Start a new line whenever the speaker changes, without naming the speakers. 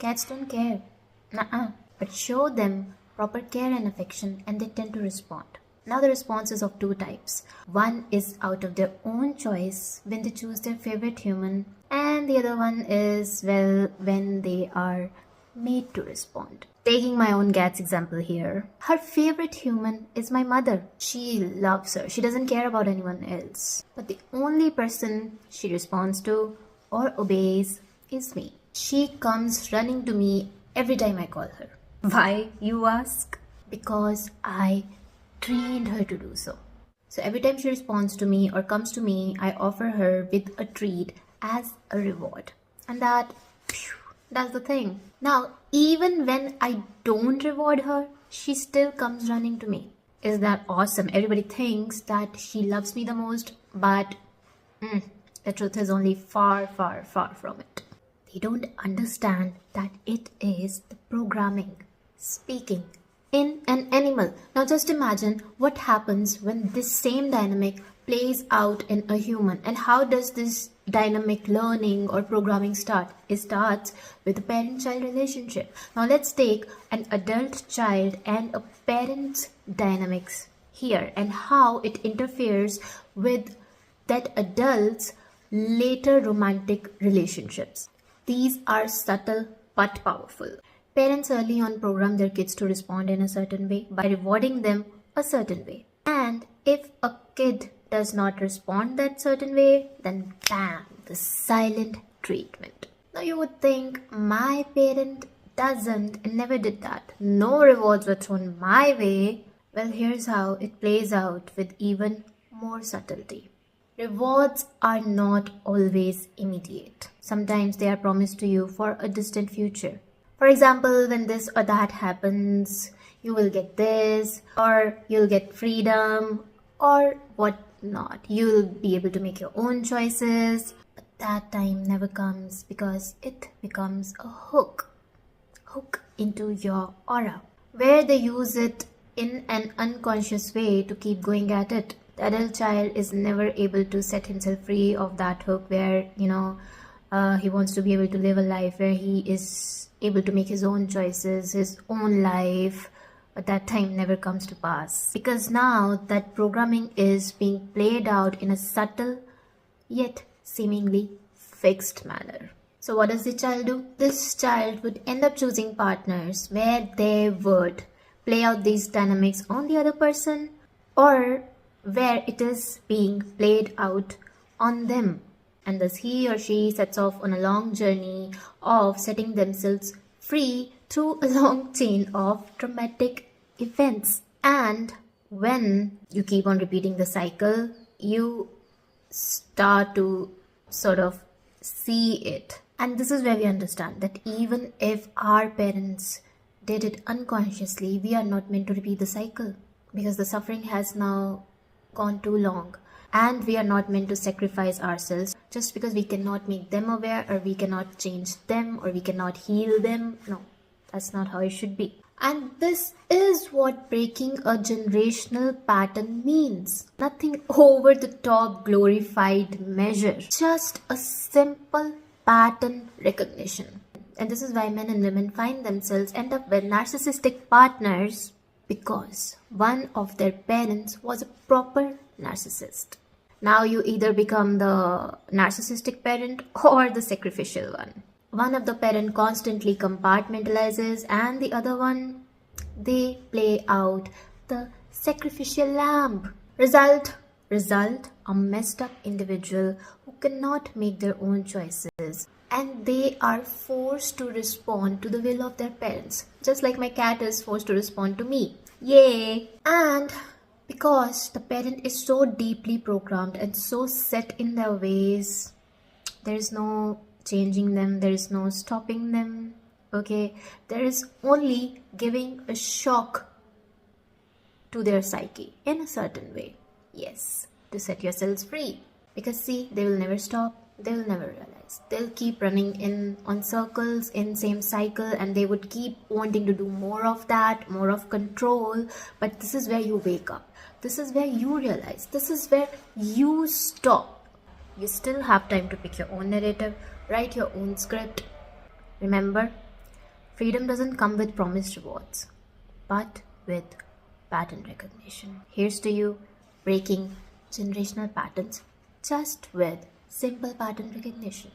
Cats don't care. Nuh-uh. But show them proper care and affection and they tend to respond. Now the response is of two types. One is out of their own choice when they choose their favorite human, and the other one is, well, when they are made to respond. Taking my own cat's example here, her favorite human is my mother. She loves her. She doesn't care about anyone else. But the only person she responds to or obeys is me. She comes running to me every time I call her. Why, you ask? Because I trained her to do so. So every time she responds to me or comes to me, I offer her with a treat as a reward. And that's the thing. Now, even when I don't reward her, she still comes running to me. Is that awesome? Everybody thinks that she loves me the most, but the truth is only far, far, far from it. They don't understand that it is the programming speaking in an animal. Now just imagine what happens when this same dynamic plays out in a human. And how does this dynamic learning or programming start? It starts with a parent-child relationship. Now let's take an adult child and a parent's dynamics here and how it interferes with that adult's later romantic relationships. These are subtle but powerful. Parents early on program their kids to respond in a certain way by rewarding them a certain way. And if a kid does not respond that certain way, then bam, the silent treatment. Now you would think, my parent doesn't and never did that. No rewards were thrown my way. Well, here's how it plays out with even more subtlety. Rewards are not always immediate. Sometimes they are promised to you for a distant future. For example, when this or that happens, you will get this, or you'll get freedom, or whatnot. You'll be able to make your own choices. But that time never comes because it becomes a hook into your aura, where they use it in an unconscious way to keep going at it. The adult child is never able to set himself free of that hook where, he wants to be able to live a life where he is able to make his own choices, his own life. But that time never comes to pass. Because now that programming is being played out in a subtle yet seemingly fixed manner. So what does the child do? This child would end up choosing partners where they would play out these dynamics on the other person, or where it is being played out on them. And thus he or she sets off on a long journey of setting themselves free through a long chain of traumatic events. And when you keep on repeating the cycle, you start to sort of see it. And this is where we understand that even if our parents did it unconsciously, we are not meant to repeat the cycle, because the suffering has now gone too long. And we are not meant to sacrifice ourselves just because we cannot make them aware, or we cannot change them, or we cannot heal them. No, that's not how it should be. And this is what breaking a generational pattern means. Nothing over the top glorified measure. Just a simple pattern recognition. And this is why men and women find themselves end up with narcissistic partners, because one of their parents was a proper narcissist. Now you either become the narcissistic parent or the sacrificial one. One of the parent constantly compartmentalizes, and the other one, they play out the sacrificial lamb. Result, a messed up individual who cannot make their own choices, and they are forced to respond to the will of their parents. Just like my cat is forced to respond to me. Yay! And because the parent is so deeply programmed and so set in their ways, there is no changing them, there is no stopping them. Okay, there is only giving a shock to their psyche in a certain way. Yes, to set yourselves free. Because see, they will never stop, they will never realize. They'll keep running in on circles in same cycle, and they would keep wanting to do more of that, more of control. But this is where you wake up. This is where you realize. This is where you stop. You still have time to pick your own narrative, write your own script. Remember, Freedom doesn't come with promised rewards, but with pattern recognition. Here's to you, breaking generational patterns just with simple pattern recognition.